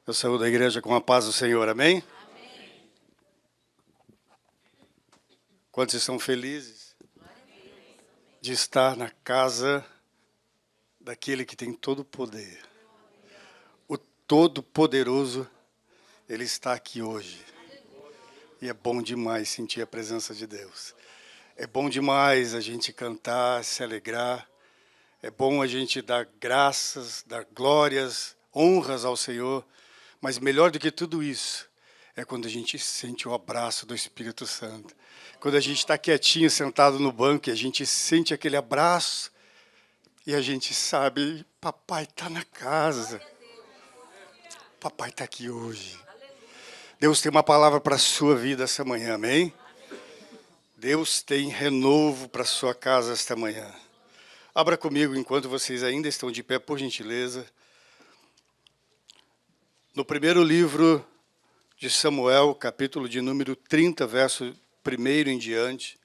Eu saúdo a igreja com a paz do Senhor, amém? Amém. Quantos estão felizes de estar na casa daquele que tem todo o poder? O Todo-Poderoso, Ele está aqui hoje. E é bom demais sentir a presença de Deus. É bom demais a gente cantar, se alegrar. É bom a gente dar graças, dar glórias, honras ao Senhor. Mas melhor do que tudo isso é quando a gente sente o abraço do Espírito Santo. Quando a gente está quietinho, sentado no banco, e a gente sente aquele abraço e a gente sabe, papai está na casa. Papai está aqui hoje. Deus tem uma palavra para a sua vida essa manhã, amém? Deus tem renovo para a sua casa esta manhã. Abra comigo, enquanto vocês ainda estão de pé, por gentileza. No primeiro livro de Samuel, capítulo de número 30, verso 1 em diante.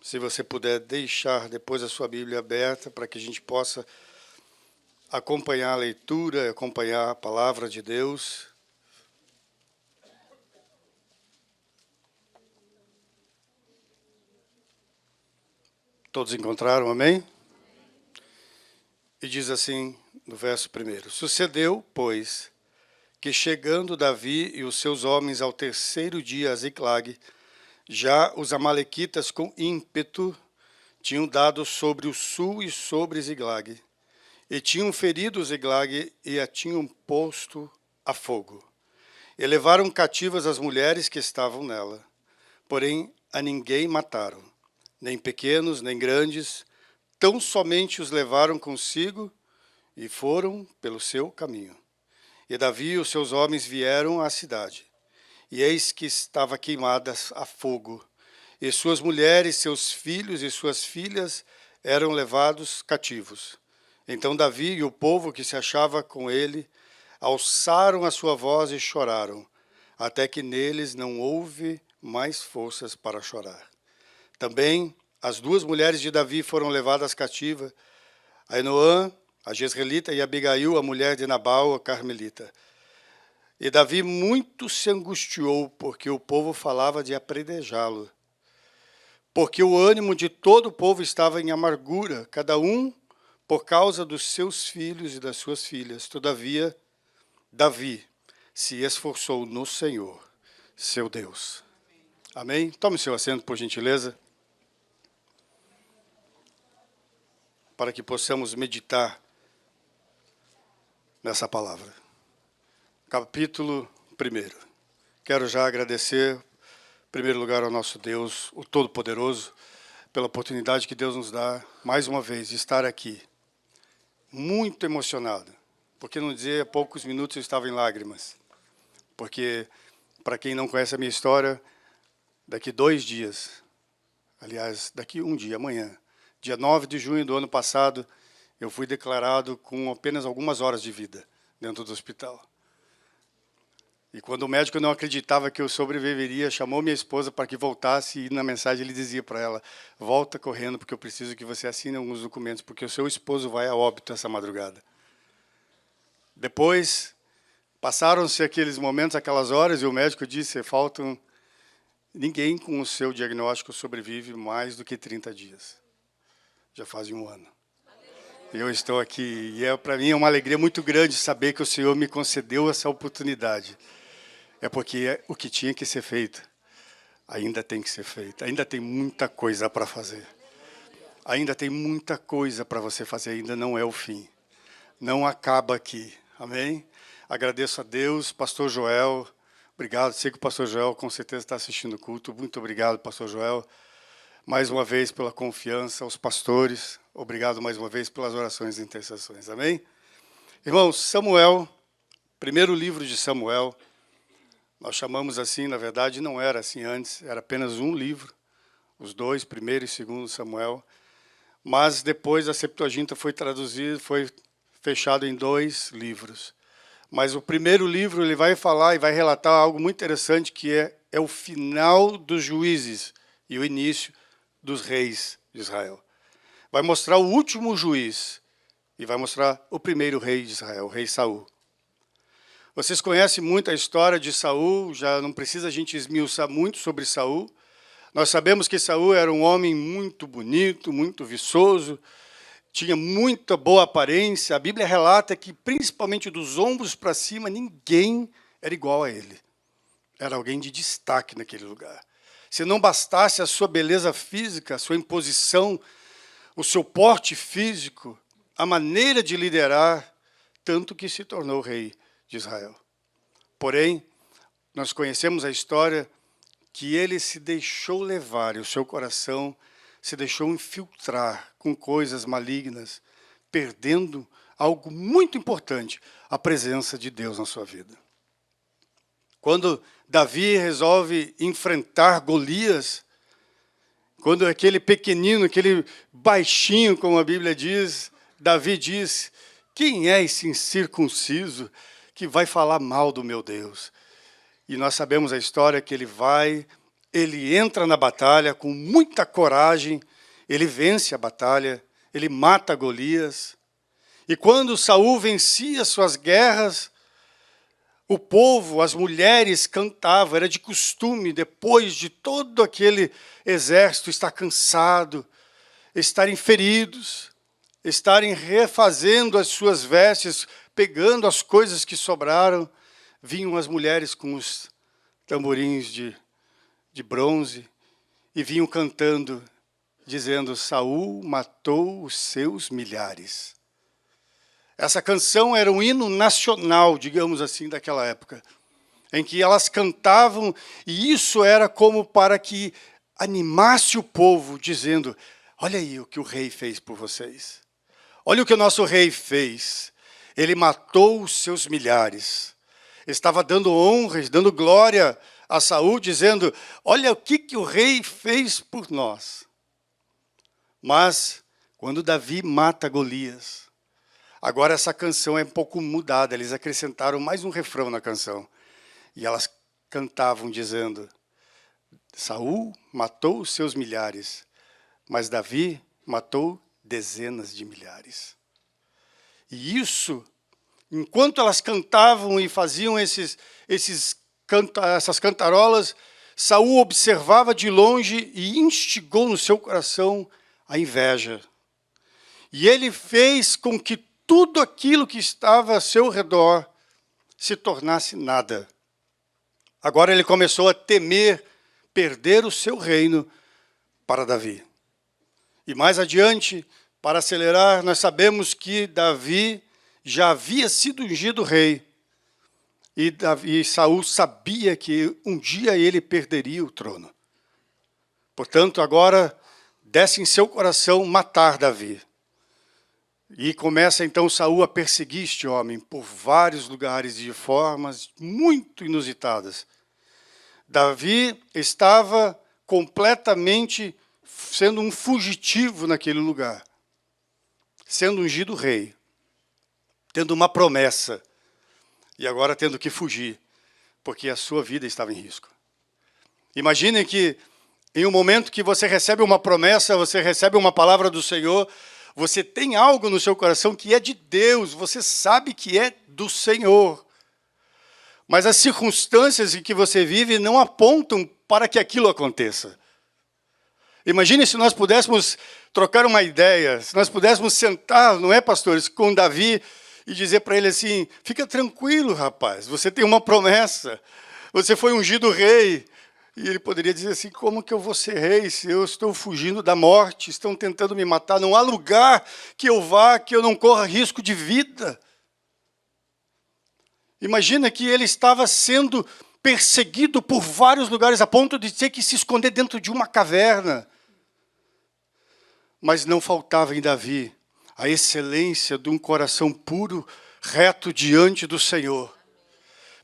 Se você puder deixar depois a sua Bíblia aberta para que a gente possa acompanhar a leitura, acompanhar a palavra de Deus. Todos encontraram, amém? E diz assim no verso 1: Sucedeu, pois, que chegando Davi e os seus homens ao terceiro dia a Ziclag, já os amalequitas com ímpeto tinham dado sobre o sul e sobre Ziclag, e tinham ferido Ziclag e a tinham posto a fogo. E levaram cativas as mulheres que estavam nela, porém a ninguém mataram, nem pequenos, nem grandes, tão somente os levaram consigo e foram pelo seu caminho. E Davi e os seus homens vieram à cidade, e eis que estava queimada a fogo, e suas mulheres, seus filhos e suas filhas eram levados cativos. Então Davi e o povo que se achava com ele alçaram a sua voz e choraram, até que neles não houve mais forças para chorar. Também as duas mulheres de Davi foram levadas cativas, Ainoã, a jezreelita, e Abigail, a mulher de Nabal, a carmelita. E Davi muito se angustiou, porque o povo falava de apredejá-lo. Porque o ânimo de todo o povo estava em amargura, cada um por causa dos seus filhos e das suas filhas. Todavia, Davi se esforçou no Senhor, seu Deus. Amém? Tome seu assento, por gentileza, para que possamos meditar nessa palavra. Capítulo 1. Quero já agradecer, em primeiro lugar, ao nosso Deus, o Todo-Poderoso, pela oportunidade que Deus nos dá, mais uma vez, de estar aqui. Muito emocionado, porque não dizer, há poucos minutos eu estava em lágrimas. Porque, para quem não conhece a minha história, daqui 2 dias, aliás, daqui um dia, amanhã, dia 9 de junho do ano passado, eu fui declarado com apenas algumas horas de vida dentro do hospital. E quando o médico não acreditava que eu sobreviveria, chamou minha esposa para que voltasse, e na mensagem ele dizia para ela: volta correndo, porque eu preciso que você assine alguns documentos, porque o seu esposo vai a óbito essa madrugada. Depois, passaram-se aqueles momentos, aquelas horas, e o médico disse: faltam... Ninguém com o seu diagnóstico sobrevive mais do que 30 dias. Já faz 1 ano. E eu estou aqui, e para mim é uma alegria muito grande saber que o Senhor me concedeu essa oportunidade. É porque o que tinha que ser feito, ainda tem que ser feito. Ainda tem muita coisa para fazer. Ainda tem muita coisa para você fazer, ainda não é o fim. Não acaba aqui, amém? Agradeço a Deus, pastor Joel, obrigado. Sei que o pastor Joel com certeza está assistindo o culto. Muito obrigado, pastor Joel. Mais uma vez pela confiança, aos pastores. Obrigado mais uma vez pelas orações e intercessões. Amém? Irmãos, Samuel, primeiro livro de Samuel, nós chamamos assim, na verdade não era assim antes, era apenas um livro, os 2, primeiro e segundo Samuel, mas depois a Septuaginta foi traduzida, foi fechado em 2 livros. Mas o primeiro livro ele vai falar e vai relatar algo muito interessante, que é o final dos juízes e o início dos reis de Israel. vai mostrar o último juiz e vai mostrar o primeiro rei de Israel, o rei Saul. Vocês conhecem muito a história de Saul, já não precisa a gente esmiuçar muito sobre Saul. Nós sabemos que Saul era um homem muito bonito, muito viçoso, tinha muita boa aparência. A Bíblia relata que, principalmente dos ombros para cima, ninguém era igual a ele. Era alguém de destaque naquele lugar. Se não bastasse a sua beleza física, a sua imposição, o seu porte físico, a maneira de liderar, tanto que se tornou rei de Israel. Porém, nós conhecemos a história que ele se deixou levar, e o seu coração se deixou infiltrar com coisas malignas, perdendo algo muito importante, a presença de Deus na sua vida. Quando Davi resolve enfrentar Golias, quando aquele pequenino, aquele baixinho, como a Bíblia diz, Davi diz, quem é esse incircunciso que vai falar mal do meu Deus? E nós sabemos a história que ele entra na batalha com muita coragem, ele vence a batalha, ele mata Golias. E quando Saul vencia suas guerras, o povo, as mulheres cantavam, era de costume, depois de todo aquele exército estar cansado, estarem feridos, estarem refazendo as suas vestes, pegando as coisas que sobraram, vinham as mulheres com os tamborins de bronze e vinham cantando, dizendo, Saul matou os seus milhares. Essa canção era um hino nacional, digamos assim, daquela época, em que elas cantavam, e isso era como para que animasse o povo, dizendo, olha aí o que o rei fez por vocês. Olha o que o nosso rei fez. Ele matou os seus milhares. Estava dando honras, dando glória a Saul, dizendo, olha o que o rei fez por nós. Mas, quando Davi mata Golias, agora essa canção é um pouco mudada, eles acrescentaram mais um refrão na canção. E elas cantavam dizendo, Saul matou os seus milhares, mas Davi matou dezenas de milhares. E isso, enquanto elas cantavam e faziam essas cantarolas, Saul observava de longe e instigou no seu coração a inveja. E ele fez com que tudo aquilo que estava a seu redor se tornasse nada. Agora ele começou a temer perder o seu reino para Davi. E mais adiante, para acelerar, nós sabemos que Davi já havia sido ungido rei. E Saul sabia que um dia ele perderia o trono. Portanto, agora desce em seu coração matar Davi. E começa então Saul a perseguir este homem por vários lugares e de formas muito inusitadas. Davi estava completamente sendo um fugitivo naquele lugar, sendo ungido rei, tendo uma promessa, e agora tendo que fugir, porque a sua vida estava em risco. Imaginem que em um momento que você recebe uma promessa, você recebe uma palavra do Senhor, você tem algo no seu coração que é de Deus, você sabe que é do Senhor. Mas as circunstâncias em que você vive não apontam para que aquilo aconteça. Imagine se nós pudéssemos trocar uma ideia, se nós pudéssemos sentar, não é, pastores, com Davi e dizer para ele assim, fica tranquilo, rapaz, você tem uma promessa, você foi ungido rei. E ele poderia dizer assim, como que eu vou ser rei se eu estou fugindo da morte, estão tentando me matar, não há lugar que eu vá, que eu não corra risco de vida. Imagina que ele estava sendo perseguido por vários lugares, a ponto de ter que se esconder dentro de uma caverna. Mas não faltava em Davi a excelência de um coração puro, reto diante do Senhor.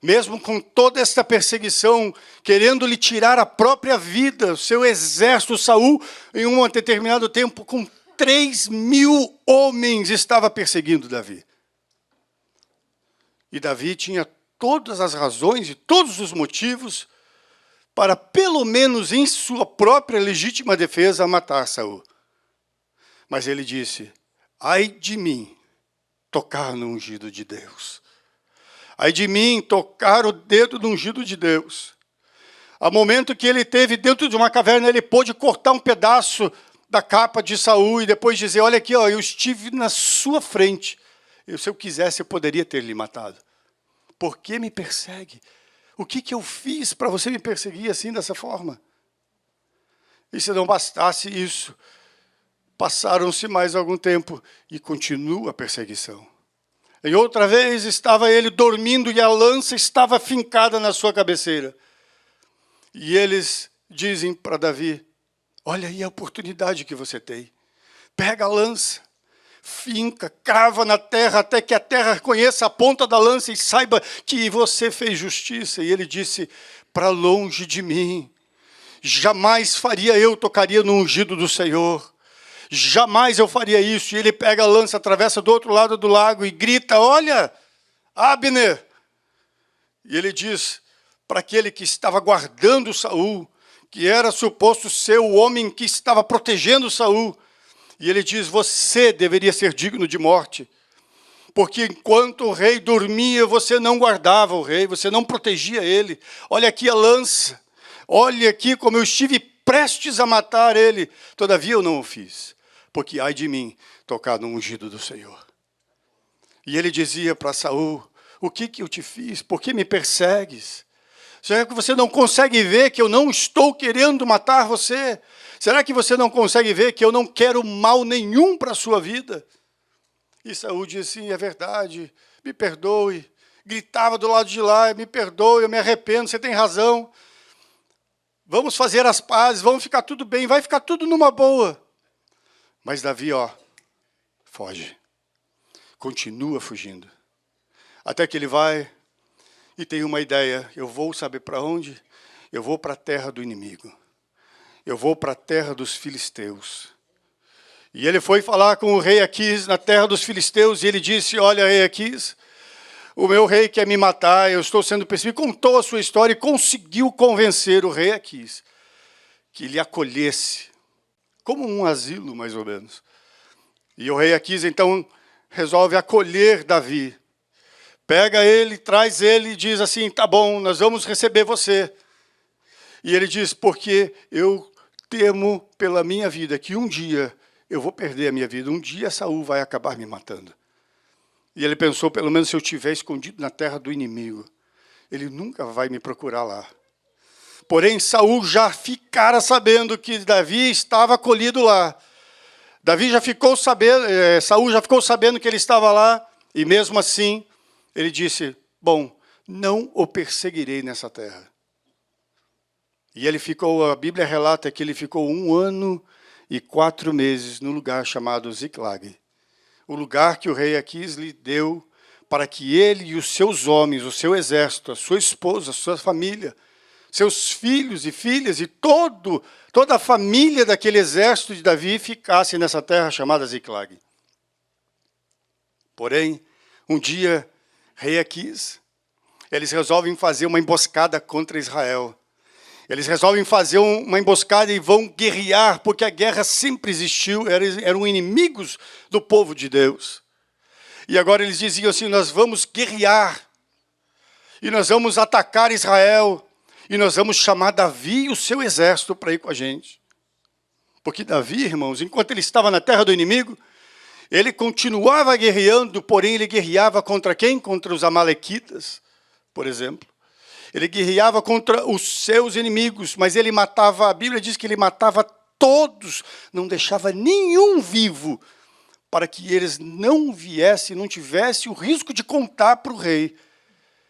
Mesmo com toda esta perseguição, querendo lhe tirar a própria vida, o seu exército, Saul, em um determinado tempo, com 3.000 homens, estava perseguindo Davi. E Davi tinha todas as razões e todos os motivos para, pelo menos em sua própria legítima defesa, matar Saul. Mas ele disse, ai de mim, tocar no ungido de Deus. Ai de mim, tocar o dedo no ungido de Deus. Ao momento que ele teve dentro de uma caverna, ele pôde cortar um pedaço da capa de Saul e depois dizer, olha aqui, ó, eu estive na sua frente. E se eu quisesse, eu poderia ter lhe matado. Por que me persegue? O que eu fiz para você me perseguir assim, dessa forma? E se não bastasse isso, passaram-se mais algum tempo e continua a perseguição. E outra vez estava ele dormindo e a lança estava fincada na sua cabeceira. E eles dizem para Davi, olha aí a oportunidade que você tem. Pega a lança, finca, crava na terra, até que a terra reconheça a ponta da lança e saiba que você fez justiça. E ele disse, para longe de mim, jamais faria eu, tocaria no ungido do Senhor. Jamais eu faria isso. E ele pega a lança, atravessa do outro lado do lago e grita, olha, Abner. E ele diz para aquele que estava guardando Saul, que era suposto ser o homem que estava protegendo Saul. E ele diz, você deveria ser digno de morte, porque enquanto o rei dormia, você não guardava o rei, você não protegia ele. Olha aqui a lança, olha aqui como eu estive prestes a matar ele, todavia eu não o fiz, porque ai de mim tocar no ungido do Senhor. E ele dizia para Saul, o que eu te fiz? Por que me persegues? Será que você não consegue ver que eu não estou querendo matar você? Será que você não consegue ver que eu não quero mal nenhum para a sua vida? E Saul disse, sim, é verdade, me perdoe. Gritava do lado de lá, me perdoe, eu me arrependo, você tem razão. Vamos fazer as pazes, vamos ficar tudo bem, vai ficar tudo numa boa. Mas Davi, ó, foge. Continua fugindo. Até que ele vai e tem uma ideia, eu vou, saber para onde? Eu vou para a terra do inimigo. Eu vou para a terra dos filisteus. E ele foi falar com o rei Aquis na terra dos filisteus, e ele disse, olha, rei Aquis, o meu rei quer me matar, eu estou sendo perseguido. Contou a sua história e conseguiu convencer o rei Aquis que lhe acolhesse, como um asilo, mais ou menos. E o rei Aquis, então, resolve acolher Davi. Pega ele, traz ele e diz assim, tá bom, nós vamos receber você. E ele diz, porque eu temo pela minha vida, que um dia eu vou perder a minha vida, um dia Saul vai acabar me matando. E ele pensou, pelo menos se eu estiver escondido na terra do inimigo, ele nunca vai me procurar lá. Porém, Saul já ficara sabendo que Davi estava acolhido lá. Davi já ficou sabendo, Saul já ficou sabendo que ele estava lá, e mesmo assim, ele disse, bom, não o perseguirei nessa terra. E ele ficou, a Bíblia relata que ele ficou 1 ano e 4 meses no lugar chamado Ziclag. O lugar que o rei Aquis lhe deu para que ele e os seus homens, o seu exército, a sua esposa, a sua família, seus filhos e filhas e toda a família daquele exército de Davi ficasse nessa terra chamada Ziclag. Porém, um dia, rei Aquis, eles resolvem fazer uma emboscada contra Israel. Eles resolvem fazer uma emboscada e vão guerrear, porque a guerra sempre existiu, eram inimigos do povo de Deus. E agora eles diziam assim, nós vamos guerrear, e nós vamos atacar Israel, e nós vamos chamar Davi e o seu exército para ir com a gente. Porque Davi, irmãos, enquanto ele estava na terra do inimigo, ele continuava guerreando, porém ele guerreava contra quem? Contra os amalequitas, por exemplo. Ele guerreava contra os seus inimigos, mas ele matava, a Bíblia diz que ele matava todos, não deixava nenhum vivo, para que eles não viessem, não tivessem o risco de contar para o rei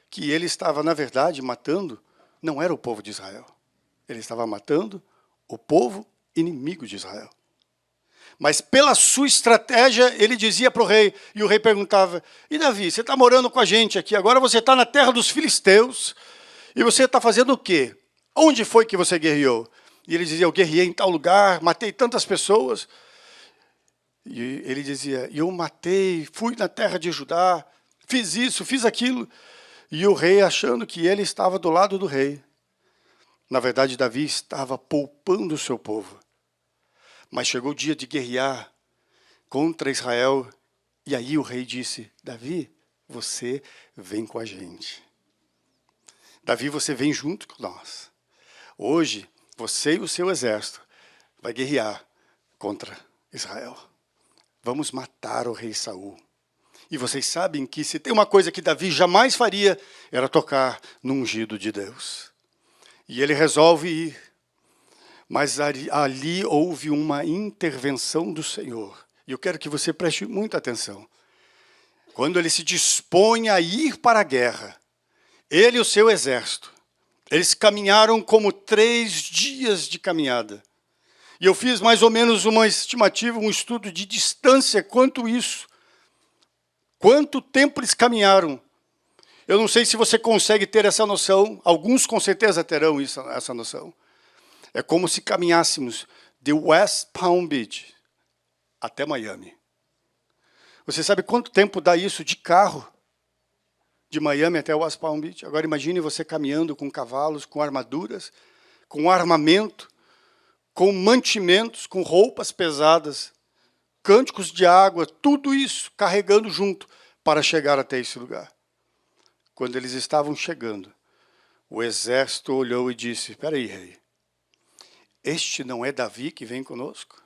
que ele estava, na verdade, matando, não era o povo de Israel. Ele estava matando o povo inimigo de Israel. Mas pela sua estratégia, ele dizia para o rei, e o rei perguntava, e Davi, você está morando com a gente aqui, agora você está na terra dos filisteus, e você está fazendo o quê? Onde foi que você guerreou? E ele dizia, eu guerrei em tal lugar, matei tantas pessoas. E ele dizia, eu matei, fui na terra de Judá, fiz isso, fiz aquilo. E o rei achando que ele estava do lado do rei. Na verdade, Davi estava poupando o seu povo. Mas chegou o dia de guerrear. contra Israel. E aí o rei disse, Davi, você vem com a gente. Davi, você vem junto com nós. Hoje, você e o seu exército vai guerrear contra Israel. Vamos matar o rei Saul. E vocês sabem que se tem uma coisa que Davi jamais faria, era tocar no ungido de Deus. E ele resolve ir. Mas ali houve uma intervenção do Senhor. E eu quero que você preste muita atenção. Quando ele se dispõe a ir para a guerra, ele e o seu exército, eles caminharam como 3 dias de caminhada. E eu fiz mais ou menos uma estimativa, um estudo de distância quanto isso. Quanto tempo eles caminharam? Eu não sei se você consegue ter essa noção, alguns com certeza terão essa noção. É como se caminhássemos de West Palm Beach até Miami. Você sabe quanto tempo dá isso de carro? De Miami até West Palm Beach. Agora imagine você caminhando com cavalos, com armaduras, com armamento, com mantimentos, com roupas pesadas, cânticos de água, tudo isso carregando junto para chegar até esse lugar. Quando eles estavam chegando, o exército olhou e disse, espera aí, rei, este não é Davi que vem conosco?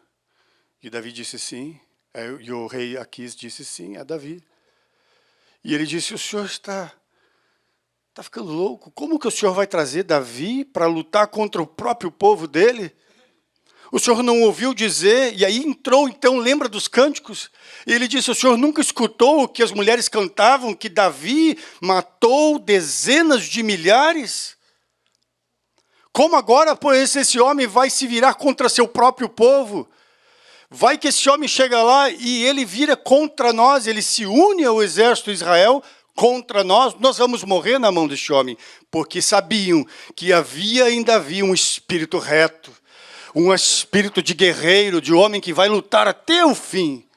E Davi disse sim, e o rei Aquis disse sim, é Davi. E ele disse, o senhor está ficando louco, como que o senhor vai trazer Davi para lutar contra o próprio povo dele? O senhor não ouviu dizer, e aí entrou, então, lembra dos cânticos? E ele disse, o senhor nunca escutou o que as mulheres cantavam, que Davi matou dezenas de milhares? Como agora, pois, esse homem vai se virar contra seu próprio povo? Vai que esse homem chega lá e ele vira contra nós, ele se une ao exército de Israel contra nós, nós vamos morrer na mão deste homem, porque sabiam que ainda havia um espírito reto, um espírito de guerreiro, de homem que vai lutar até o fim.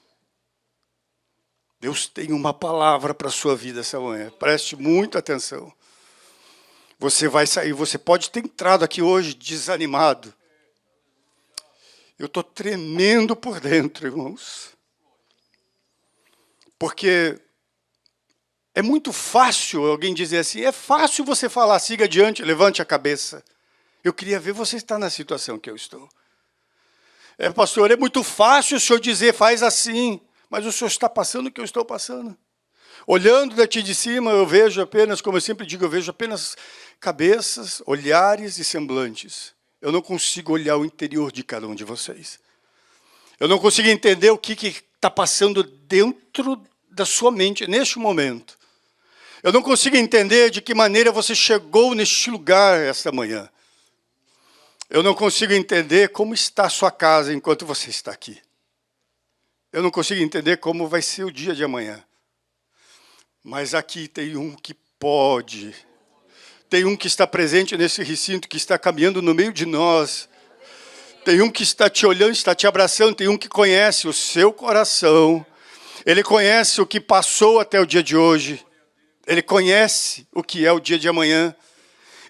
Deus tem uma palavra para a sua vida essa manhã. Preste muita atenção. Você vai sair, você pode ter entrado aqui hoje desanimado. Eu estou tremendo por dentro, irmãos. Porque é muito fácil alguém dizer assim, é fácil você falar, siga adiante, levante a cabeça. Eu queria ver você estar na situação que eu estou. Pastor, é muito fácil o senhor dizer, faz assim, mas o senhor está passando o que eu estou passando. Olhando daqui de cima, eu vejo apenas, como eu sempre digo, eu vejo apenas cabeças, olhares e semblantes. Eu não consigo olhar o interior de cada um de vocês. Eu não consigo entender o que está passando dentro da sua mente neste momento. Eu não consigo entender de que maneira você chegou neste lugar esta manhã. Eu não consigo entender como está a sua casa enquanto você está aqui. Eu não consigo entender como vai ser o dia de amanhã. Mas aqui tem um que pode. Tem um que está presente nesse recinto, que está caminhando no meio de nós. Tem um que está te olhando, está te abraçando. Tem um que conhece o seu coração. Ele conhece o que passou até o dia de hoje. Ele conhece o que é o dia de amanhã.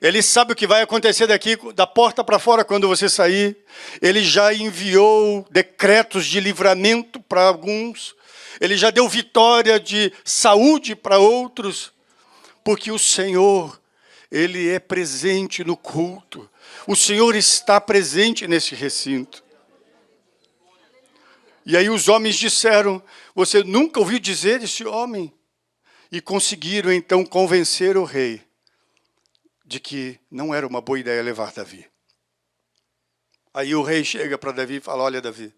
Ele sabe o que vai acontecer daqui, da porta para fora, quando você sair. Ele já enviou decretos de livramento para alguns. Ele já deu vitória de saúde para outros. Porque o Senhor, Ele é presente no culto. O Senhor está presente nesse recinto. E aí os homens disseram, você nunca ouviu dizer desse homem? E conseguiram então convencer o rei de que não era uma boa ideia levar Davi. Aí o rei chega para Davi e fala, olha Davi,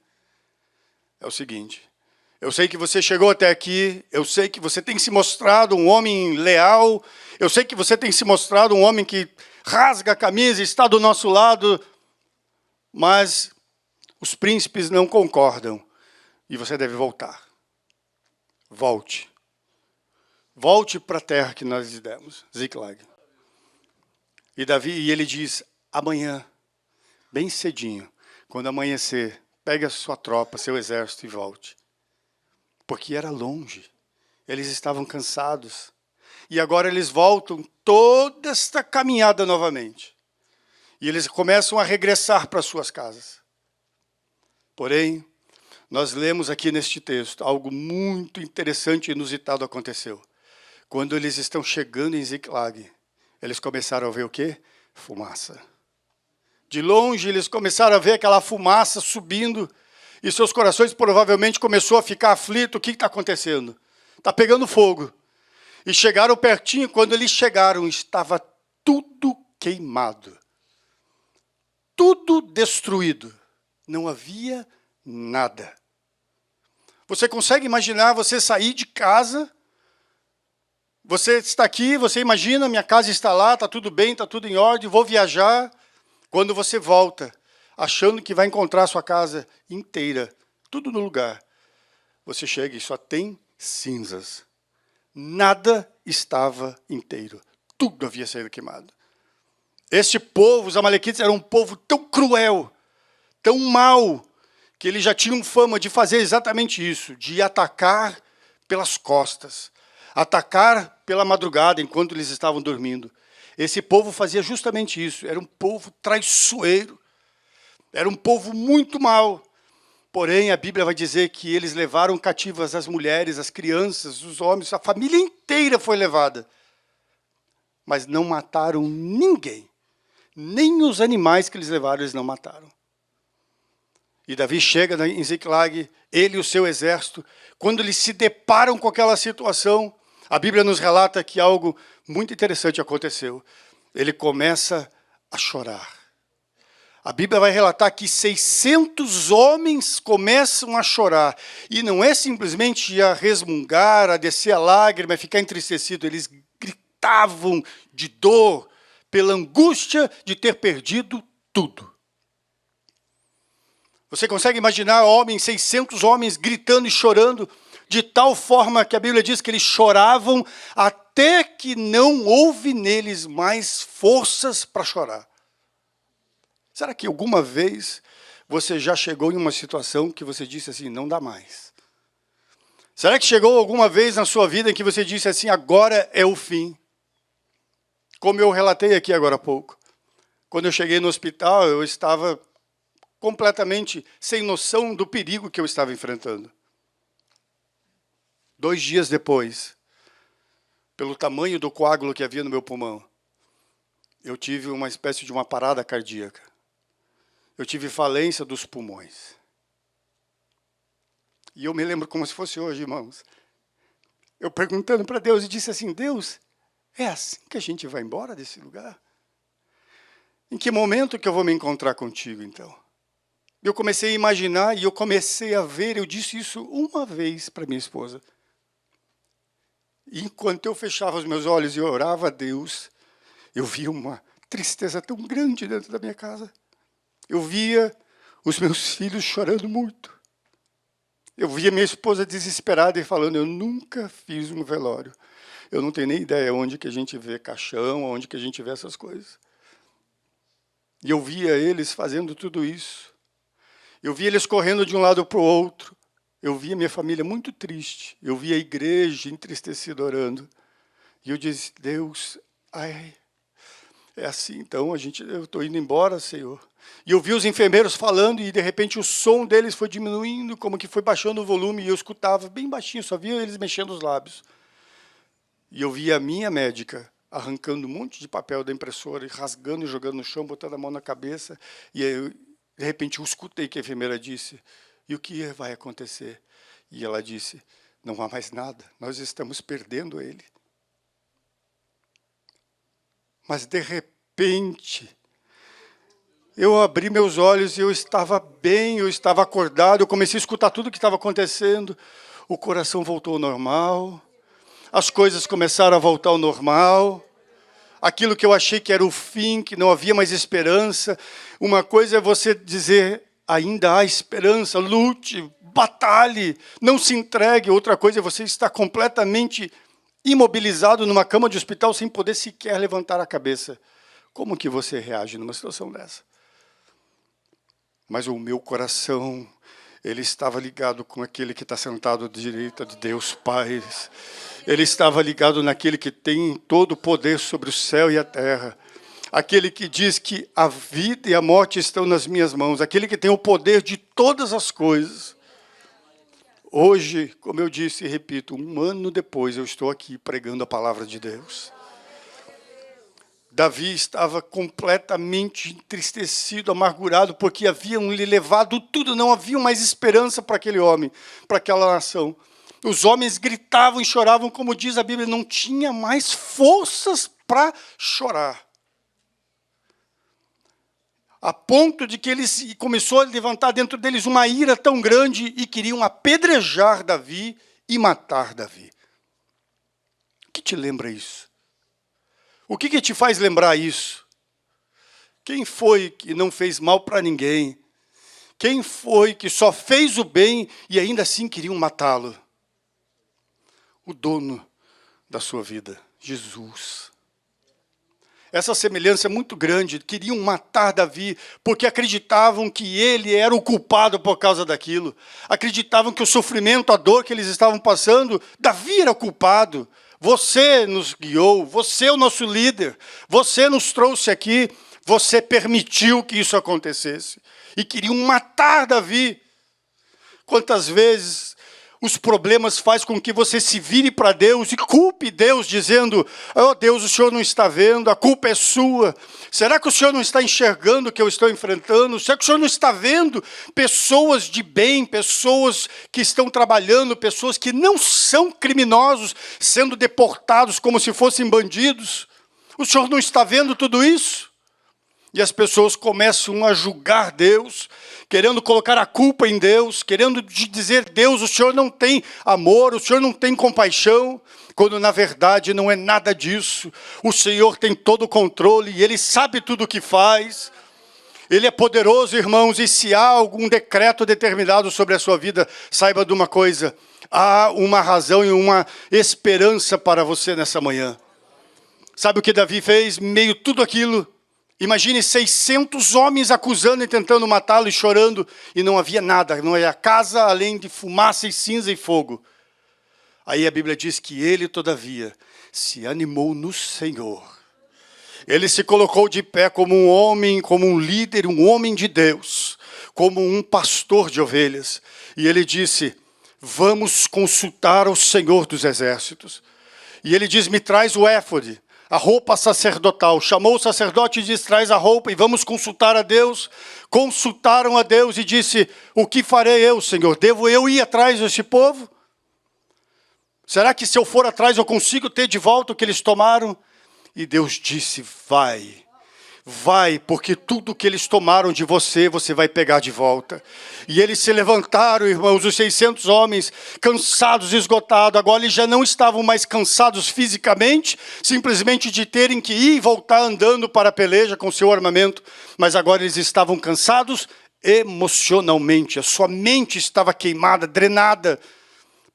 é o seguinte, eu sei que você chegou até aqui, eu sei que você tem se mostrado um homem leal, eu sei que você tem se mostrado um homem que rasga a camisa e está do nosso lado, mas os príncipes não concordam e você deve voltar. Volte. Volte para a terra que nós lhe demos, Ziklag. E ele diz, amanhã, bem cedinho, quando amanhecer, pegue a sua tropa, seu exército e volte. Porque era longe, eles estavam cansados. E agora eles voltam toda esta caminhada novamente. E eles começam a regressar para suas casas. Porém, Nós lemos aqui neste texto, algo muito interessante e inusitado aconteceu. Quando eles estão chegando em Ziklag, eles começaram a ver o quê? Fumaça. De longe, eles começaram a ver aquela fumaça subindo, e seus corações provavelmente começaram a ficar aflitos. O que está acontecendo? Está pegando fogo. E chegaram pertinho, quando eles chegaram, estava tudo queimado. Tudo destruído. Não havia nada. Você consegue imaginar você sair de casa, você está aqui, você imagina, minha casa está lá, está tudo bem, está tudo em ordem, vou viajar. Quando você volta, achando que vai encontrar a sua casa inteira, tudo no lugar, você chega e só tem cinzas. Nada estava inteiro. Tudo havia sido queimado. Este povo, os amalequitas, era um povo tão cruel, tão mau, que eles já tinham fama de fazer exatamente isso, de atacar pelas costas, atacar pela madrugada, enquanto eles estavam dormindo. Esse povo fazia justamente isso, era um povo traiçoeiro, era um povo muito mau. Porém, a Bíblia vai dizer que eles levaram cativas as mulheres, as crianças, os homens, a família inteira foi levada. Mas não mataram ninguém, nem os animais que eles levaram, eles não mataram. E Davi chega em Ziklag, ele e o seu exército. Quando eles se deparam com aquela situação, a Bíblia nos relata que algo muito interessante aconteceu. Ele começa a chorar. A Bíblia vai relatar que 600 homens começam a chorar. E não é simplesmente a resmungar, a descer a lágrima, a ficar entristecido. Eles gritavam de dor, pela angústia de ter perdido tudo. Você consegue imaginar 600 homens gritando e chorando, de tal forma que a Bíblia diz que eles choravam até que não houve neles mais forças para chorar. Será que alguma vez você já chegou em uma situação que você disse assim, não dá mais? Será que chegou alguma vez na sua vida em que você disse assim, agora é o fim? Como eu relatei aqui agora há pouco. Quando eu cheguei no hospital, eu estava completamente sem noção do perigo que eu estava enfrentando. 2 dias depois, pelo tamanho do coágulo que havia no meu pulmão, eu tive uma espécie de uma parada cardíaca. Eu tive falência dos pulmões. E eu me lembro como se fosse hoje, irmãos. Eu perguntando para Deus e disse assim, Deus, é assim que a gente vai embora desse lugar? Em que momento que eu vou me encontrar contigo, então? Eu comecei a imaginar e eu comecei a ver, eu disse isso uma vez para minha esposa. E enquanto eu fechava os meus olhos e orava a Deus, eu via uma tristeza tão grande dentro da minha casa. Eu via os meus filhos chorando muito. Eu via minha esposa desesperada e falando, eu nunca fiz um velório. Eu não tenho nem ideia onde que a gente vê caixão, onde que a gente vê essas coisas. E eu via eles fazendo tudo isso. Eu via eles correndo de um lado para o outro. Eu via minha família muito triste. Eu via a igreja entristecida orando. E eu disse, Deus, ai, é assim, então, eu estou indo embora, Senhor. E eu vi os enfermeiros falando e, de repente, o som deles foi diminuindo, como que foi baixando o volume, e eu escutava bem baixinho, só via eles mexendo os lábios. E eu via a minha médica arrancando um monte de papel da impressora, e rasgando e jogando no chão, botando a mão na cabeça, e aí, de repente, eu escutei que a enfermeira disse, e o que vai acontecer? E ela disse, não há mais nada, nós estamos perdendo ele. Mas, de repente, eu abri meus olhos e eu estava bem, eu estava acordado, eu comecei a escutar tudo o que estava acontecendo, o coração voltou ao normal, as coisas começaram a voltar ao normal, aquilo que eu achei que era o fim, que não havia mais esperança. Uma coisa é você dizer, ainda há esperança, lute, batalhe, não se entregue. Outra coisa é você estar completamente imobilizado numa cama de hospital sem poder sequer levantar a cabeça. Como que você reage numa situação dessa? Mas o meu coração, ele estava ligado com aquele que está sentado à direita de Deus Pai. Ele estava ligado naquele que tem todo o poder sobre o céu e a terra. Aquele que diz que a vida e a morte estão nas minhas mãos. Aquele que tem o poder de todas as coisas. Hoje, como eu disse e repito, 1 ano depois eu estou aqui pregando a palavra de Deus. Davi estava completamente entristecido, amargurado, porque haviam lhe levado tudo, não havia mais esperança para aquele homem, para aquela nação. Os homens gritavam e choravam, como diz a Bíblia, não tinha mais forças para chorar. A ponto de que eles começou a levantar dentro deles uma ira tão grande e queriam apedrejar Davi e matar Davi. O que te lembra isso? O que te faz lembrar isso? Quem foi que não fez mal para ninguém? Quem foi que só fez o bem e ainda assim queriam matá-lo? O dono da sua vida, Jesus. Essa semelhança é muito grande. Queriam matar Davi porque acreditavam que ele era o culpado por causa daquilo. Acreditavam que o sofrimento, a dor que eles estavam passando, Davi era o culpado. Você nos guiou, você é o nosso líder, você nos trouxe aqui, você permitiu que isso acontecesse. E queriam matar Davi. Quantas vezes os problemas fazem com que você se vire para Deus e culpe Deus, dizendo, oh Deus, o Senhor não está vendo, a culpa é sua. Será que o Senhor não está enxergando o que eu estou enfrentando? Será que o Senhor não está vendo pessoas de bem, pessoas que estão trabalhando, pessoas que não são criminosos, sendo deportados como se fossem bandidos? O Senhor não está vendo tudo isso? E as pessoas começam a julgar Deus, querendo colocar a culpa em Deus, querendo dizer, Deus, o Senhor não tem amor, o Senhor não tem compaixão, quando na verdade não é nada disso. O Senhor tem todo o controle e Ele sabe tudo o que faz. Ele é poderoso, irmãos, e se há algum decreto determinado sobre a sua vida, saiba de uma coisa, há uma razão e uma esperança para você nessa manhã. Sabe o que Davi fez? Meio tudo aquilo. Imagine 600 homens acusando e tentando matá-lo e chorando, e não havia nada, não havia casa além de fumaça e cinza e fogo. Aí a Bíblia diz que ele, todavia, se animou no Senhor. Ele se colocou de pé como um homem, como um líder, um homem de Deus, como um pastor de ovelhas. E ele disse, vamos consultar o Senhor dos Exércitos. E ele diz, me traz o éfode. A roupa sacerdotal, chamou o sacerdote e disse, traz a roupa e vamos consultar a Deus. Consultaram a Deus e disse, o que farei eu, Senhor? Devo eu ir atrás desse povo? Será que se eu for atrás eu consigo ter de volta o que eles tomaram? E Deus disse, vai. Vai, porque tudo que eles tomaram de você, você vai pegar de volta. E eles se levantaram, irmãos, os 600 homens, cansados, esgotados. Agora eles já não estavam mais cansados fisicamente, simplesmente de terem que ir e voltar andando para a peleja com seu armamento. Mas agora eles estavam cansados emocionalmente. A sua mente estava queimada, drenada,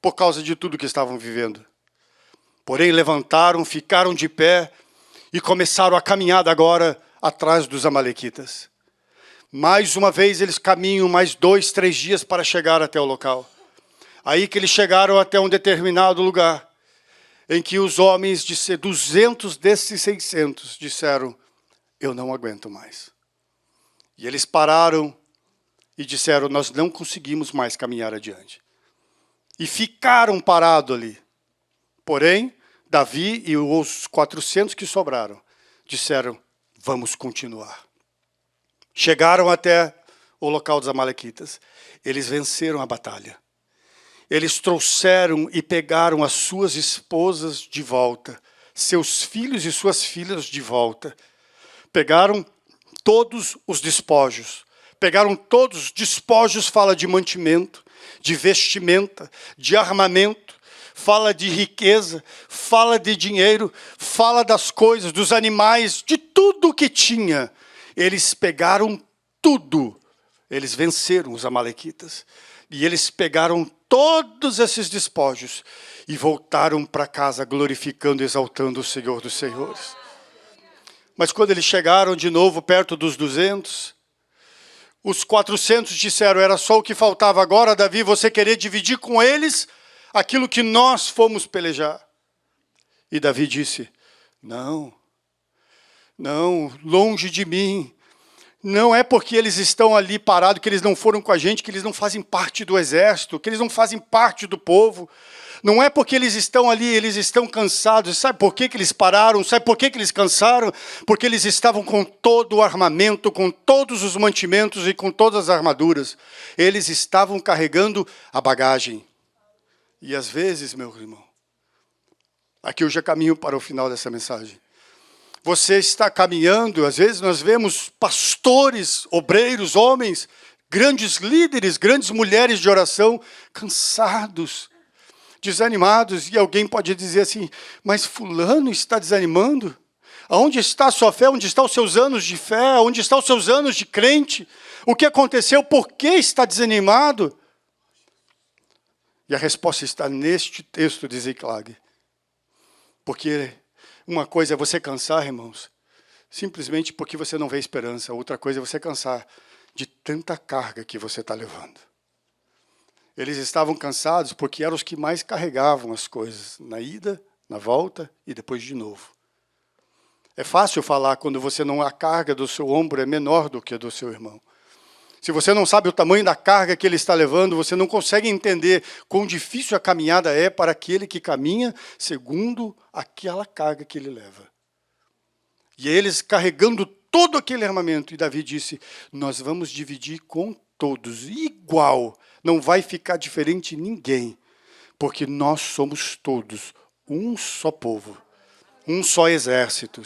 por causa de tudo que estavam vivendo. Porém, levantaram, ficaram de pé e começaram a caminhada agora atrás dos amalequitas. Mais uma vez eles caminham mais 2, 3 dias para chegar até o local. Aí que eles chegaram até um determinado lugar, em que os homens, 200 desses 600, disseram, eu não aguento mais. E eles pararam e disseram, nós não conseguimos mais caminhar adiante. E ficaram parados ali. Porém, Davi e os 400 que sobraram, disseram, vamos continuar. Chegaram até o local dos amalequitas. Eles venceram a batalha. Eles trouxeram e pegaram as suas esposas de volta, seus filhos e suas filhas de volta. Pegaram todos os despojos. Pegaram todos os despojos, fala de mantimento, de vestimenta, de armamento, fala de riqueza, fala de dinheiro, fala das coisas, dos animais, de tudo que tinha. Eles pegaram tudo. Eles venceram os amalequitas. E eles pegaram todos esses despojos e voltaram para casa glorificando e exaltando o Senhor dos Senhores. Mas quando eles chegaram de novo perto dos 200, os 400 disseram, era só o que faltava agora, Davi, você querer dividir com eles aquilo que nós fomos pelejar. E Davi disse, não, longe de mim, Não é porque eles estão ali parados, que eles não foram com a gente, que eles não fazem parte do exército, que eles não fazem parte do povo. Não é porque eles estão ali, eles estão cansados. Sabe por que eles pararam? Sabe por que eles cansaram? Porque eles estavam com todo o armamento, com todos os mantimentos e com todas as armaduras. Eles estavam carregando a bagagem. E às vezes, meu irmão, aqui eu já caminho para o final dessa mensagem. Você está caminhando, às vezes nós vemos pastores, obreiros, homens, grandes líderes, grandes mulheres de oração, cansados, desanimados, e alguém pode dizer assim, mas fulano está desanimando? Aonde está a sua fé? Onde estão os seus anos de fé? Onde estão os seus anos de crente? O que aconteceu? Por que está desanimado? E a resposta está neste texto de Ziklag. Porque uma coisa é você cansar, irmãos, simplesmente porque você não vê esperança. Outra coisa é você cansar de tanta carga que você está levando. Eles estavam cansados porque eram os que mais carregavam as coisas, na ida, na volta e depois de novo. É fácil falar quando você não, a carga do seu ombro é menor do que a do seu irmão. Se você não sabe o tamanho da carga que ele está levando, você não consegue entender quão difícil a caminhada é para aquele que caminha segundo aquela carga que ele leva. E eles carregando todo aquele armamento, e Davi disse, nós vamos dividir com todos, igual, não vai ficar diferente ninguém, porque nós somos todos um só povo, um só exército.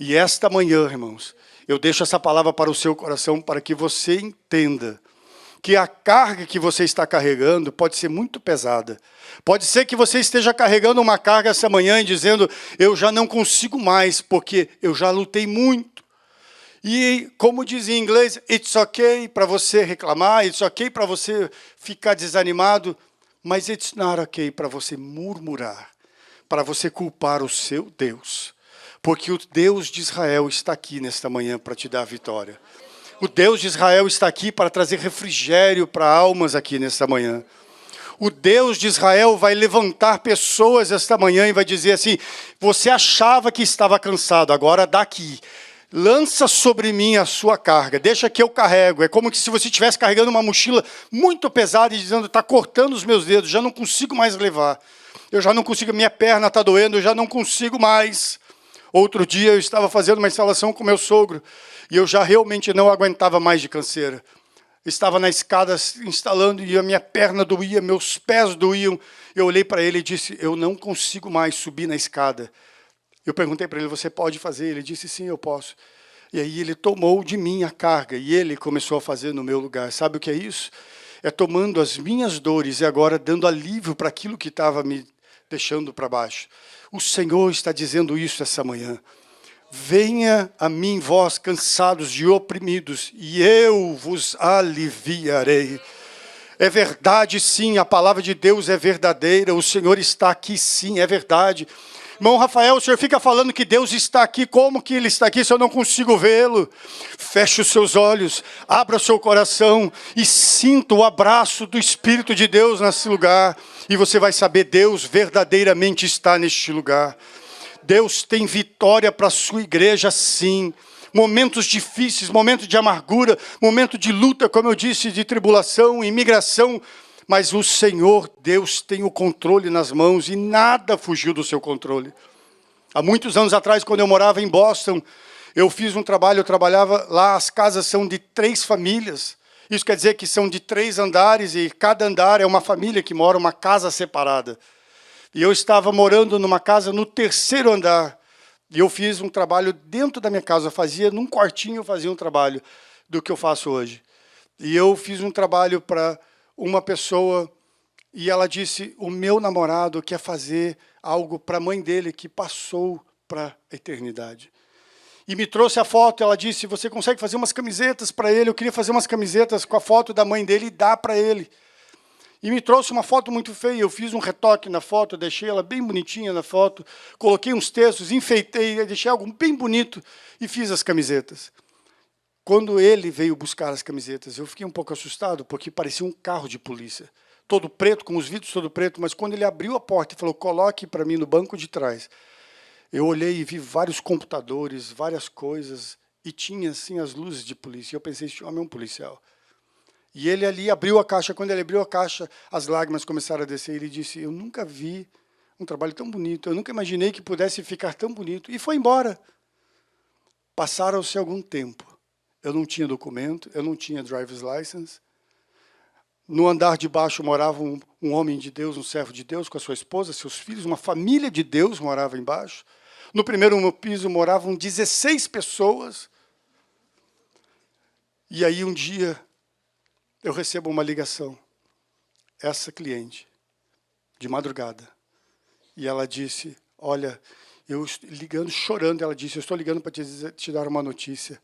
E esta manhã, irmãos, eu deixo essa palavra para o seu coração, para que você entenda que a carga que você está carregando pode ser muito pesada. Pode ser que você esteja carregando uma carga essa manhã e dizendo, eu já não consigo mais, porque eu já lutei muito. E, como diz em inglês, it's okay para você reclamar, it's okay para você ficar desanimado, mas it's not okay para você murmurar, para você culpar o seu Deus. Porque o Deus de Israel está aqui nesta manhã para te dar a vitória. O Deus de Israel está aqui para trazer refrigério para almas aqui nesta manhã. O Deus de Israel vai levantar pessoas esta manhã e vai dizer assim, você achava que estava cansado, agora daqui. Lança sobre mim a sua carga, deixa que eu carrego. É como se você estivesse carregando uma mochila muito pesada e dizendo, está cortando os meus dedos, já não consigo mais levar. Eu já não consigo, minha perna está doendo, eu já não consigo mais. Outro dia eu estava fazendo uma instalação com meu sogro e eu já realmente não aguentava mais de canseira. Estava na escada instalando e a minha perna doía, meus pés doíam. Eu olhei para ele e disse, eu não consigo mais subir na escada. Eu perguntei para ele, você pode fazer? Ele disse, sim, eu posso. E aí ele tomou de mim a carga e ele começou a fazer no meu lugar. Sabe o que é isso? É tomando as minhas dores e agora dando alívio para aquilo que estava me deixando para baixo. O Senhor está dizendo isso essa manhã. Venha a mim, vós cansados e oprimidos, e eu vos aliviarei. É verdade, sim, a palavra de Deus é verdadeira, o Senhor está aqui, sim, é verdade. Irmão Rafael, o senhor fica falando que Deus está aqui, como que Ele está aqui se eu não consigo vê-lo? Feche os seus olhos, abra o seu coração e sinta o abraço do Espírito de Deus nesse lugar. E você vai saber, Deus verdadeiramente está neste lugar. Deus tem vitória para a sua igreja, sim. Momentos difíceis, momentos de amargura, momento de luta, como eu disse, de tribulação, imigração. Mas o Senhor, Deus, tem o controle nas mãos e nada fugiu do seu controle. Há muitos anos atrás, quando eu morava em Boston, eu fiz um trabalho, eu trabalhava lá, as casas são de 3 famílias. Isso quer dizer que são de 3 andares e cada andar é uma família que mora, uma casa separada. E eu estava morando numa casa no 3º andar. E eu fiz um trabalho dentro da minha casa, eu fazia, num quartinho eu fazia um trabalho do que eu faço hoje. E eu fiz um trabalho para uma pessoa, e ela disse, o meu namorado quer fazer algo para a mãe dele que passou para a eternidade. E me trouxe a foto, ela disse, você consegue fazer umas camisetas para ele? Eu queria fazer umas camisetas com a foto da mãe dele e dar para ele. E me trouxe uma foto muito feia, eu fiz um retoque na foto, deixei ela bem bonitinha na foto, coloquei uns textos, enfeitei, deixei algo bem bonito e fiz as camisetas. Quando ele veio buscar as camisetas, eu fiquei um pouco assustado, porque parecia um carro de polícia. Todo preto, com os vidros todo preto, mas quando ele abriu a porta e falou, coloque para mim no banco de trás, eu olhei e vi vários computadores, várias coisas, e tinha assim as luzes de polícia. Eu pensei, esse homem é um policial. E ele ali abriu a caixa. Quando ele abriu a caixa, as lágrimas começaram a descer. Ele disse, eu nunca vi um trabalho tão bonito. Eu nunca imaginei que pudesse ficar tão bonito. E foi embora. Passaram-se algum tempo. Eu não tinha documento, eu não tinha driver's license. No andar de baixo morava um homem de Deus, um servo de Deus, com a sua esposa, seus filhos. Uma família de Deus morava embaixo. No primeiro piso moravam 16 pessoas. E aí um dia eu recebo uma ligação. Essa cliente, de madrugada. E ela disse, olha, eu ligando, chorando, ela disse, eu estou ligando para te dar uma notícia.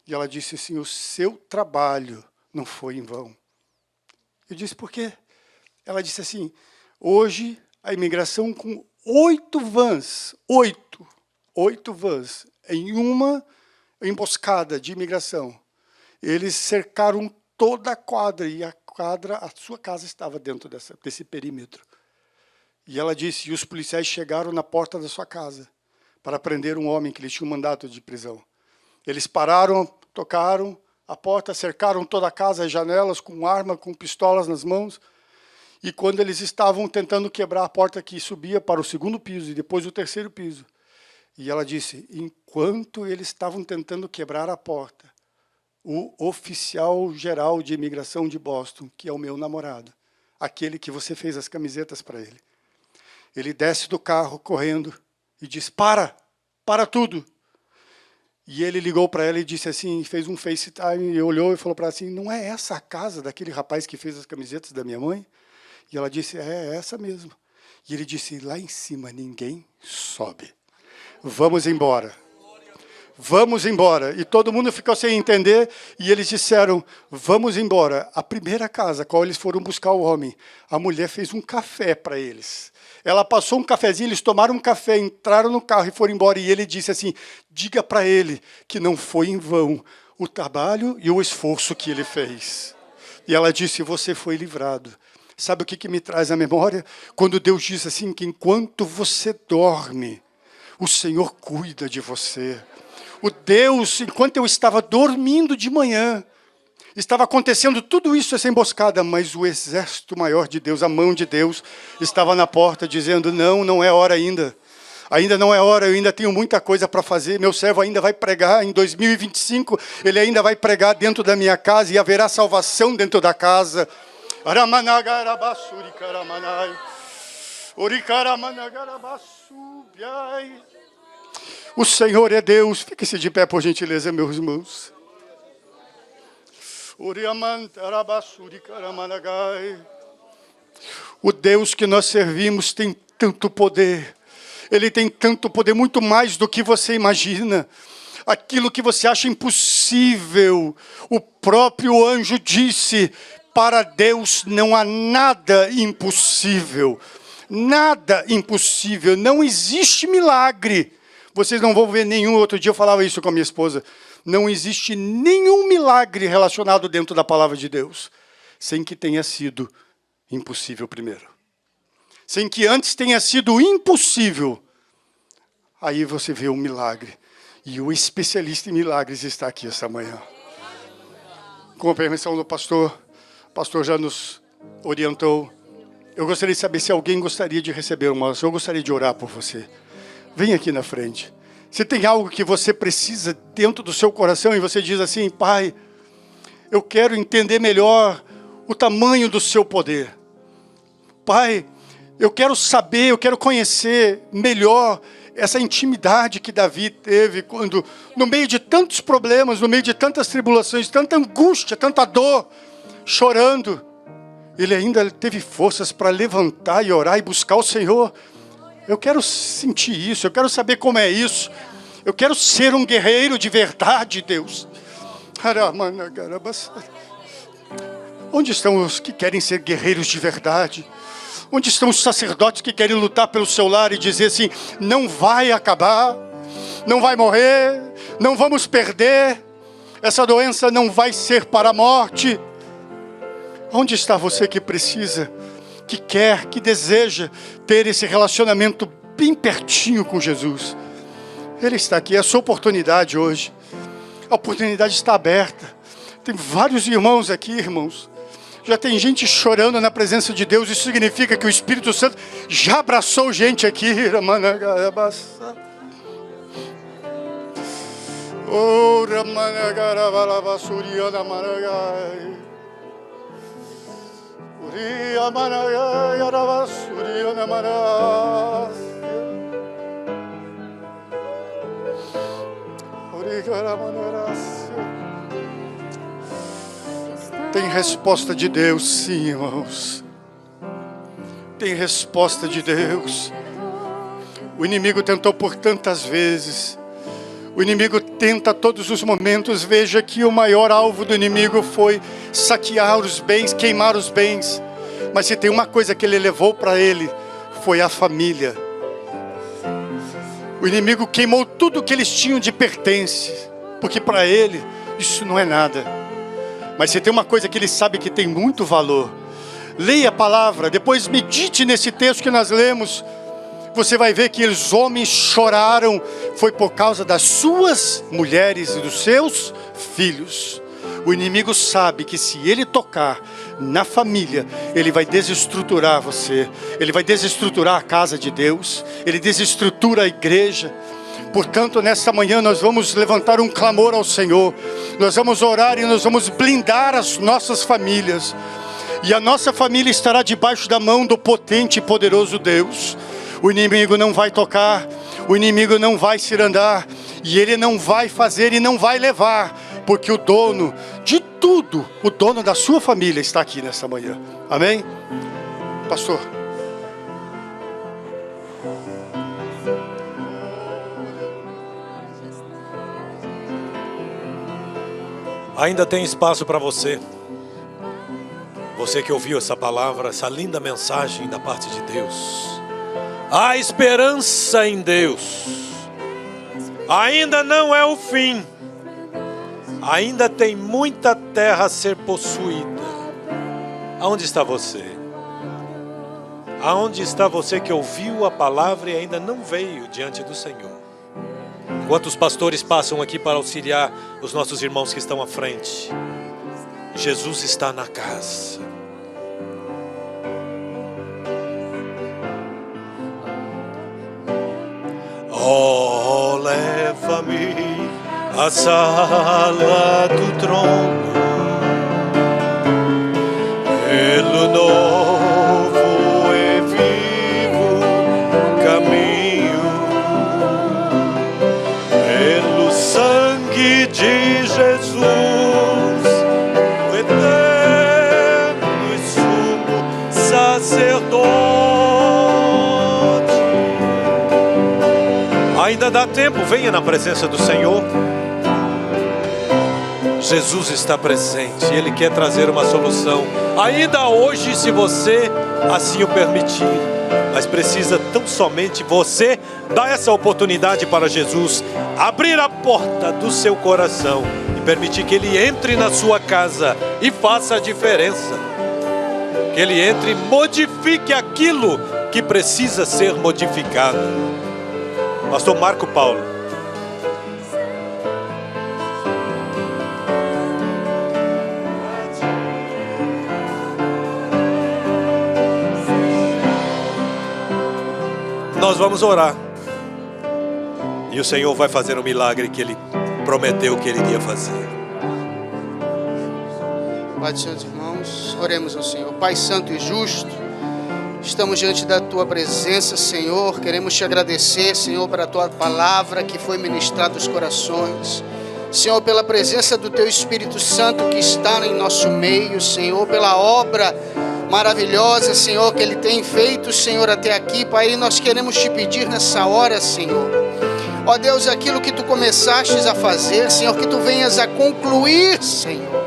E ela disse assim, o seu trabalho não foi em vão. Eu disse, por quê? Ela disse assim, hoje a imigração com 8 vans, 8 vans, em uma emboscada de imigração. Eles cercaram toda a quadra, e a sua casa estava dentro desse perímetro. E ela disse, e os policiais chegaram na porta da sua casa para prender um homem que lhes tinha um mandato de prisão. Eles pararam, tocaram a porta, cercaram toda a casa, as janelas, com arma, com pistolas nas mãos. E quando eles estavam tentando quebrar a porta que subia para o 2º piso e depois o 3º piso. E ela disse, enquanto eles estavam tentando quebrar a porta, o oficial geral de imigração de Boston, que é o meu namorado, aquele que você fez as camisetas para ele, ele desce do carro correndo e diz, para tudo. E ele ligou para ela e disse assim, fez um FaceTime, e olhou e falou para ela assim, não é essa a casa daquele rapaz que fez as camisetas da minha mãe? E ela disse, é essa mesmo. E ele disse, lá em cima ninguém sobe. Vamos embora. Vamos embora. E todo mundo ficou sem entender, e eles disseram, vamos embora. A primeira casa, a qual eles foram buscar o homem, a mulher fez um café para eles. Ela passou um cafezinho, eles tomaram um café, entraram no carro e foram embora. E ele disse assim, diga para ele que não foi em vão o trabalho e o esforço que ele fez. E ela disse, você foi livrado. Sabe o que me traz à memória? Quando Deus diz assim, que enquanto você dorme, o Senhor cuida de você. O Deus, enquanto eu estava dormindo de manhã, estava acontecendo tudo isso, essa emboscada, mas o exército maior de Deus, a mão de Deus, estava na porta dizendo, não é hora ainda. Ainda não é hora, eu ainda tenho muita coisa para fazer. Meu servo ainda vai pregar em 2025, ele ainda vai pregar dentro da minha casa e haverá salvação dentro da casa. O Senhor é Deus. Fique-se de pé, por gentileza, meus irmãos. O Deus que nós servimos tem tanto poder. Ele tem tanto poder, muito mais do que você imagina. Aquilo que você acha impossível, o próprio anjo disse, para Deus não há nada impossível. Nada impossível, não existe milagre. Vocês não vão ver nenhum, outro dia eu falava isso com a minha esposa, não existe nenhum milagre relacionado dentro da palavra de Deus, sem que tenha sido impossível primeiro. Sem que antes tenha sido impossível. Aí você vê um milagre. E o especialista em milagres está aqui esta manhã. Com a permissão do pastor, o pastor já nos orientou. Eu gostaria de saber se alguém gostaria de receber uma oração. Eu gostaria de orar por você. Vem aqui na frente. Se tem algo que você precisa dentro do seu coração e você diz assim, Pai, eu quero entender melhor o tamanho do seu poder. Pai, eu quero saber, eu quero conhecer melhor essa intimidade que Davi teve quando, no meio de tantos problemas, no meio de tantas tribulações, tanta angústia, tanta dor, chorando, ele ainda teve forças para levantar e orar e buscar o Senhor. Eu quero sentir isso, eu quero saber como é isso. Eu quero ser um guerreiro de verdade, Deus. Onde estão os que querem ser guerreiros de verdade? Onde estão os sacerdotes que querem lutar pelo seu lar e dizer assim, não vai acabar, não vai morrer, não vamos perder, essa doença não vai ser para a morte. Onde está você que precisa, que quer, que deseja ter esse relacionamento bem pertinho com Jesus? Ele está aqui, é a sua oportunidade hoje. A oportunidade está aberta. Tem vários irmãos aqui, irmãos. Já tem gente chorando na presença de Deus. Isso significa que o Espírito Santo já abraçou gente aqui. Oh, tem resposta de Deus, sim, irmãos. Tem resposta de Deus. O inimigo tentou por tantas vezes. O inimigo tenta a todos os momentos. Veja que o maior alvo do inimigo foi saquear os bens, queimar os bens. Mas se tem uma coisa que ele levou para ele, foi a família. O inimigo queimou tudo que eles tinham de pertence, porque para ele isso não é nada. Mas se tem uma coisa que ele sabe que tem muito valor, leia a palavra, depois medite nesse texto que nós lemos. Você vai ver que os homens choraram, foi por causa das suas mulheres e dos seus filhos. O inimigo sabe que se ele tocar na família, ele vai desestruturar você, ele vai desestruturar a casa de Deus, ele desestrutura a igreja. Portanto, nesta manhã nós vamos levantar um clamor ao Senhor, nós vamos orar e nós vamos blindar as nossas famílias, e a nossa família estará debaixo da mão do potente e poderoso Deus. O inimigo não vai tocar, o inimigo não vai cirandar, e ele não vai fazer e não vai levar, porque o dono de tudo, o dono da sua família está aqui nesta manhã. Amém? Pastor. Ainda tem espaço para você. Você que ouviu essa palavra, essa linda mensagem da parte de Deus. Há esperança em Deus. Ainda não é o fim. Ainda tem muita terra a ser possuída. Aonde está você? Aonde está você que ouviu a palavra e ainda não veio diante do Senhor? Enquanto os pastores passam aqui para auxiliar os nossos irmãos que estão à frente, Jesus está na casa. Oh, leva-me à sala do trono, pelo novo e vivo caminho, pelo sangue de Jesus, o eterno e sumo sacerdote. Ainda dá tempo, venha na presença do Senhor. Jesus está presente, Ele quer trazer uma solução, ainda hoje, se você assim o permitir. Mas precisa tão somente você dar essa oportunidade para Jesus, abrir a porta do seu coração e permitir que Ele entre na sua casa e faça a diferença. Que Ele entre e modifique aquilo que precisa ser modificado. Pastor Marco Paulo. Nós vamos orar. E o Senhor vai fazer o milagre que Ele prometeu que Ele iria fazer. Pai dos Santos irmãos, oremos ao Senhor. Pai Santo e Justo, estamos diante da Tua presença, Senhor. Queremos Te agradecer, Senhor, para a Tua palavra que foi ministrada aos corações. Senhor, pela presença do Teu Espírito Santo que está em nosso meio, Senhor, pela obra maravilhosa, Senhor, que Ele tem feito, Senhor, até aqui. Pai, nós queremos Te pedir nessa hora, Senhor, ó Deus, aquilo que Tu começastes a fazer, Senhor, que Tu venhas a concluir, Senhor.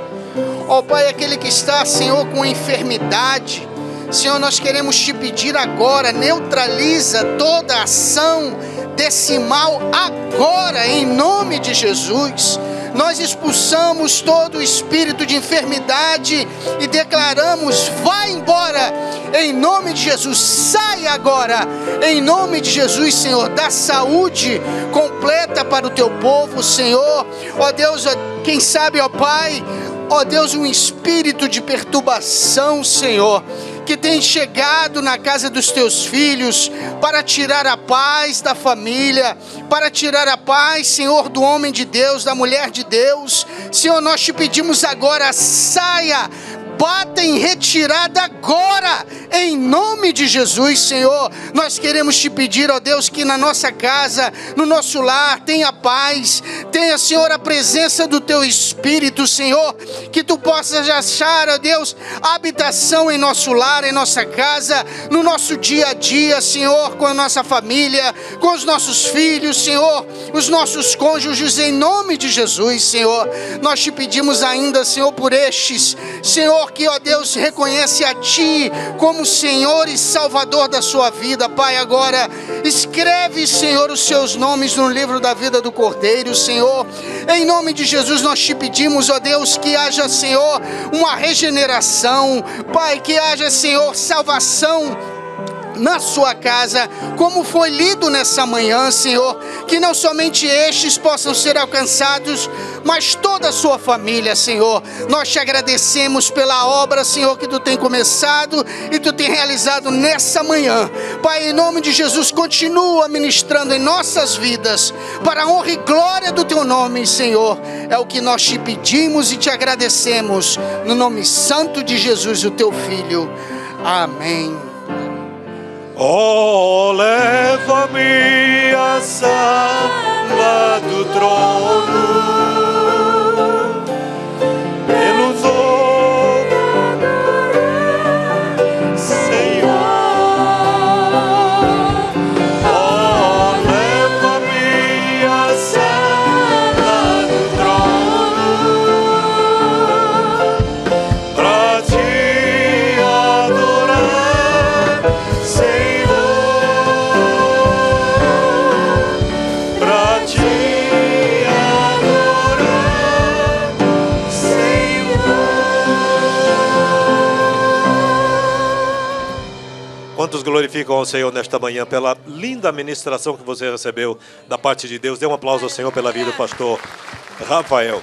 Ó Pai, aquele que está, Senhor, com enfermidade, Senhor, nós queremos Te pedir agora, neutraliza toda ação desse mal agora, em nome de Jesus. nós expulsamos todo o espírito de enfermidade e declaramos: vai embora, em nome de Jesus, saia agora, em nome de Jesus, Senhor, dá saúde completa para o teu povo, Senhor. Ó Deus, quem sabe, ó Pai, ó Deus, um espírito de perturbação, Senhor, que tem chegado na casa dos teus filhos para tirar a paz da família, para tirar a paz, Senhor, do homem de Deus, da mulher de Deus. Senhor, nós te pedimos agora: saia, bata em retirada agora, em nome de Jesus, Senhor. Nós queremos te pedir, ó Deus, que na nossa casa, no nosso lar, tenha paz, tenha, Senhor, a presença do teu Espírito, Senhor, que tu possas achar, ó Deus, habitação em nosso lar, em nossa casa, no nosso dia a dia, Senhor, com a nossa família, com os nossos filhos, Senhor, os nossos cônjuges, em nome de Jesus, Senhor. Nós te pedimos ainda, Senhor, por estes, Senhor, que, ó Deus, reconhece a Ti como Senhor e Salvador da sua vida, Pai. Agora, escreve, Senhor, os seus nomes no livro da vida do Cordeiro, Senhor. Em nome de Jesus, nós te pedimos, ó Deus, que haja, Senhor, uma regeneração, Pai, que haja, Senhor, salvação na sua casa, como foi lido nessa manhã, Senhor, que não somente estes possam ser alcançados, mas toda a sua família, Senhor. Nós te agradecemos pela obra, Senhor, que tu tem começado e tu tem realizado nessa manhã. Pai, em nome de Jesus, continua ministrando em nossas vidas, para a honra e glória do teu nome, Senhor. É o que nós te pedimos e te agradecemos, no nome santo de Jesus, o teu Filho. Amém. Oh, leva-me à sala do trono, pelo novo Senhor. Oh, leva-me à sala do trono, pra te adorar, Senhor. Quantos glorificam ao Senhor nesta manhã pela linda ministração que você recebeu da parte de Deus? Dê um aplauso ao Senhor pela vida do pastor Rafael.